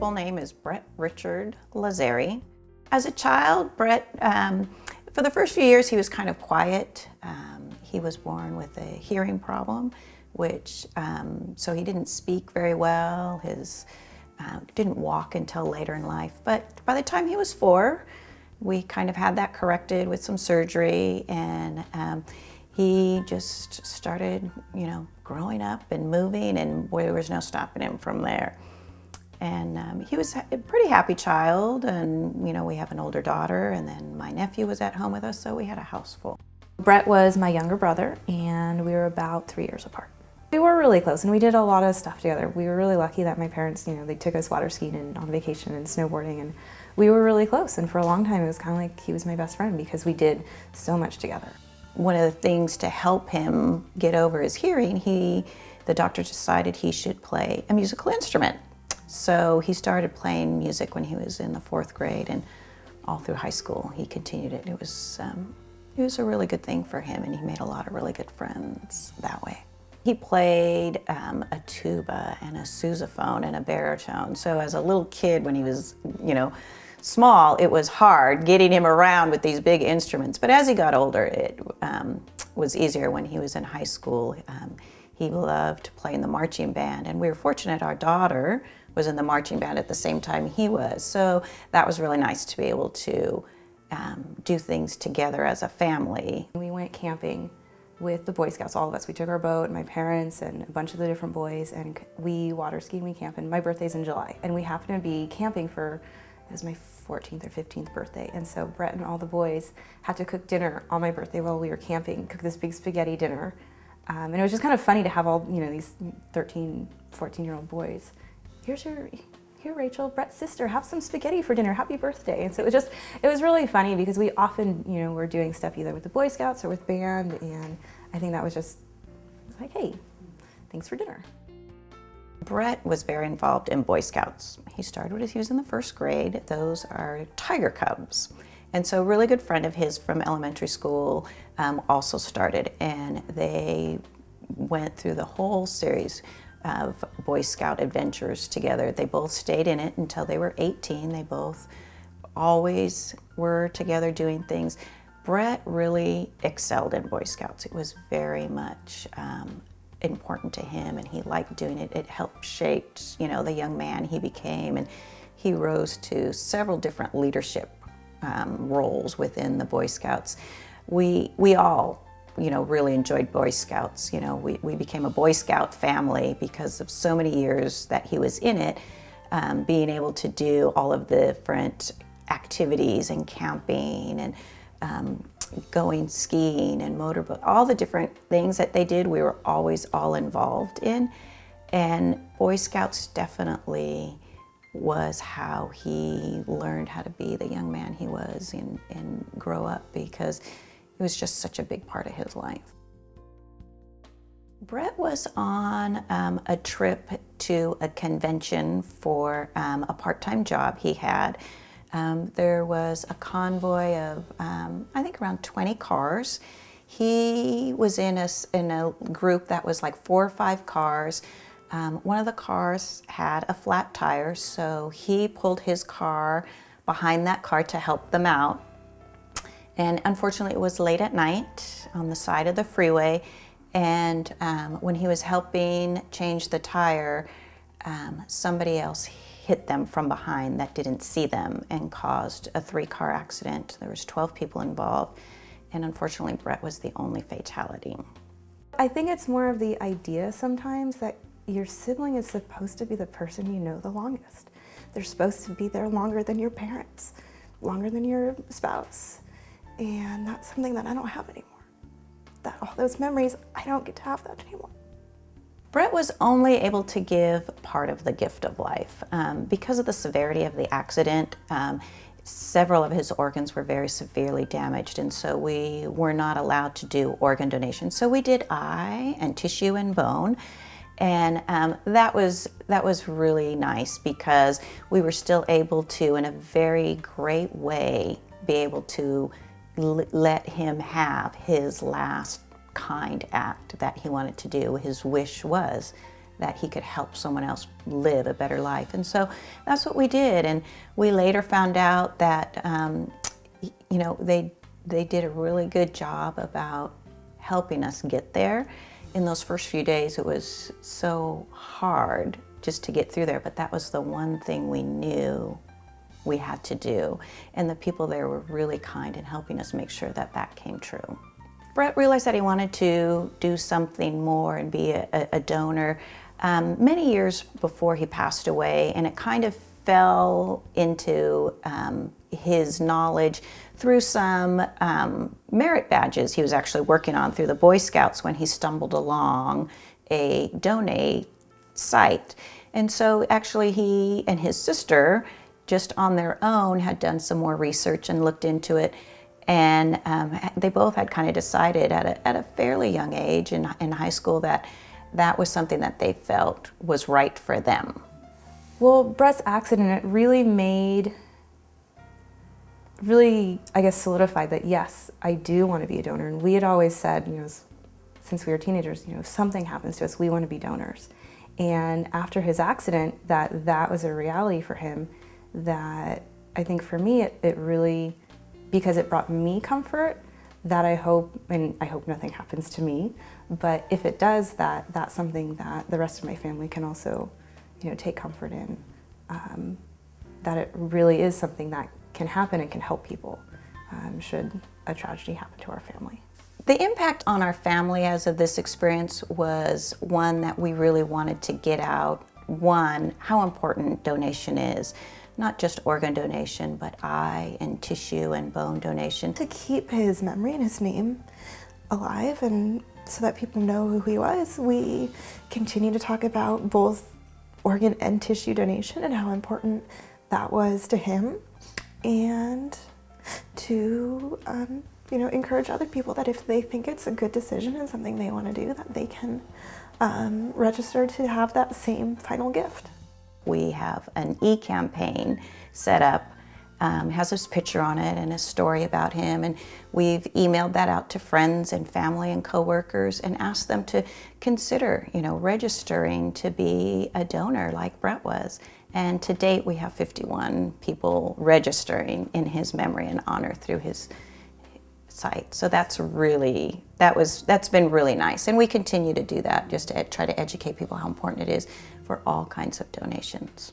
full name is Brett Richard Lazzeri. As a child, Brett, for the first few years, he was kind of quiet. He was born with a hearing problem, which, so he didn't speak very well. Didn't walk until later in life. But by the time he was 4, we kind of had that corrected with some surgery, and he just started, growing up and moving, and there was no stopping him from there. And he was a pretty happy child, and we have an older daughter, and then my nephew was at home with us, so we had a house full. Brett was my younger brother, and we were about 3 years apart. We were really close, and we did a lot of stuff together. We were really lucky that my parents, they took us water skiing and on vacation and snowboarding, and we were really close. And for a long time, it was kind of like he was my best friend because we did so much together. One of the things to help him get over his hearing, the doctor decided he should play a musical instrument. So he started playing music when he was in the 4th grade, and all through high school he continued it. It was a really good thing for him, and he made a lot of really good friends that way. He played a tuba and a sousaphone and a baritone. So as a little kid, when he was, small, it was hard getting him around with these big instruments. But as he got older, it was easier. When he was in high school, he loved playing the marching band, and we were fortunate our daughter was in the marching band at the same time he was. So that was really nice to be able to do things together as a family. We went camping with the Boy Scouts, all of us. We took our boat, my parents, and a bunch of the different boys, and we water skied, we camped, and my birthday's in July. And we happened to be camping it was my 14th or 15th birthday, and so Brett and all the boys had to cook dinner on my birthday while we were camping, cook this big spaghetti dinner. And it was just kind of funny to have all, these 13, 14-year-old boys. Here, Rachel, Brett's sister, have some spaghetti for dinner, happy birthday. And so it was really funny because we often, were doing stuff either with the Boy Scouts or with band, and I think that was just like, hey, thanks for dinner. Brett was very involved in Boy Scouts. He started when he was in the 1st grade. Those are Tiger Cubs. And so a really good friend of his from elementary school also started, and they went through the whole series of Boy Scout adventures together. They both stayed in it until they were 18. They both always were together doing things. Brett really excelled in Boy Scouts. It was very much important to him, and he liked doing it. It helped shape, the young man he became, and he rose to several different leadership roles within the Boy Scouts. We all really enjoyed Boy Scouts. We became a Boy Scout family because of so many years that he was in it, being able to do all of the different activities and camping and going skiing and motorboat, all the different things that they did, we were always all involved in. And Boy Scouts definitely was how he learned how to be the young man he was and grow up, because it was just such a big part of his life. Brett was on a trip to a convention for a part-time job he had. There was a convoy of, I think, around 20 cars. He was in a group that was like 4 or 5 cars. One of the cars had a flat tire, so he pulled his car behind that car to help them out. And unfortunately, it was late at night on the side of the freeway, and when he was helping change the tire, somebody else hit them from behind that didn't see them and caused a 3-car accident. There was 12 people involved, and unfortunately, Brett was the only fatality. I think it's more of the idea sometimes that your sibling is supposed to be the person you know the longest. They're supposed to be there longer than your parents, longer than your spouse. And that's something that I don't have anymore. All those memories, I don't get to have that anymore. Brett was only able to give part of the gift of life. Because of the severity of the accident, several of his organs were very severely damaged, and so we were not allowed to do organ donation. So we did eye and tissue and bone, and that was really nice because we were still able to, in a very great way, be able to let him have his last kind act that he wanted to do. His wish was that he could help someone else live a better life. And so that's what we did. And we later found out that, you know, they did a really good job about helping us get there. In those first few days, it was so hard just to get through there, but that was the one thing we knew we had to do. And the people there were really kind in helping us make sure that that came true. Brett realized that he wanted to do something more and be a donor many years before he passed away, and it kind of fell into his knowledge through some merit badges he was actually working on through the Boy Scouts when he stumbled along a donate site. And so actually he and his sister, just on their own, had done some more research and looked into it. And they both had kind of decided at a fairly young age in high school that that was something that they felt was right for them. Well, Brett's accident, it really I guess, solidified that yes, I do want to be a donor. And we had always said, you know, since we were teenagers, you know, if something happens to us, we want to be donors. And after his accident, that was a reality for him. That I think for me, it really, because it brought me comfort, that I hope, and I hope nothing happens to me, but if it does, that's something that the rest of my family can also, you know, take comfort in. That it really is something that can happen and can help people should a tragedy happen to our family. The impact on our family as of this experience was one that we really wanted to get out. One, how important donation is. Not just organ donation, but eye and tissue and bone donation. To keep his memory and his name alive, and so that people know who he was, we continue to talk about both organ and tissue donation and how important that was to him, and to you know, encourage other people that if they think it's a good decision and something they want to do, that they can register to have that same final gift. We have an e-campaign set up, has his picture on it and a story about him, and we've emailed that out to friends and family and coworkers and asked them to consider, you know, registering to be a donor like Brett was. And to date, we have 51 people registering in his memory and honor through his site. So that's been really nice, and we continue to do that just to try to educate people how important it is for all kinds of donations.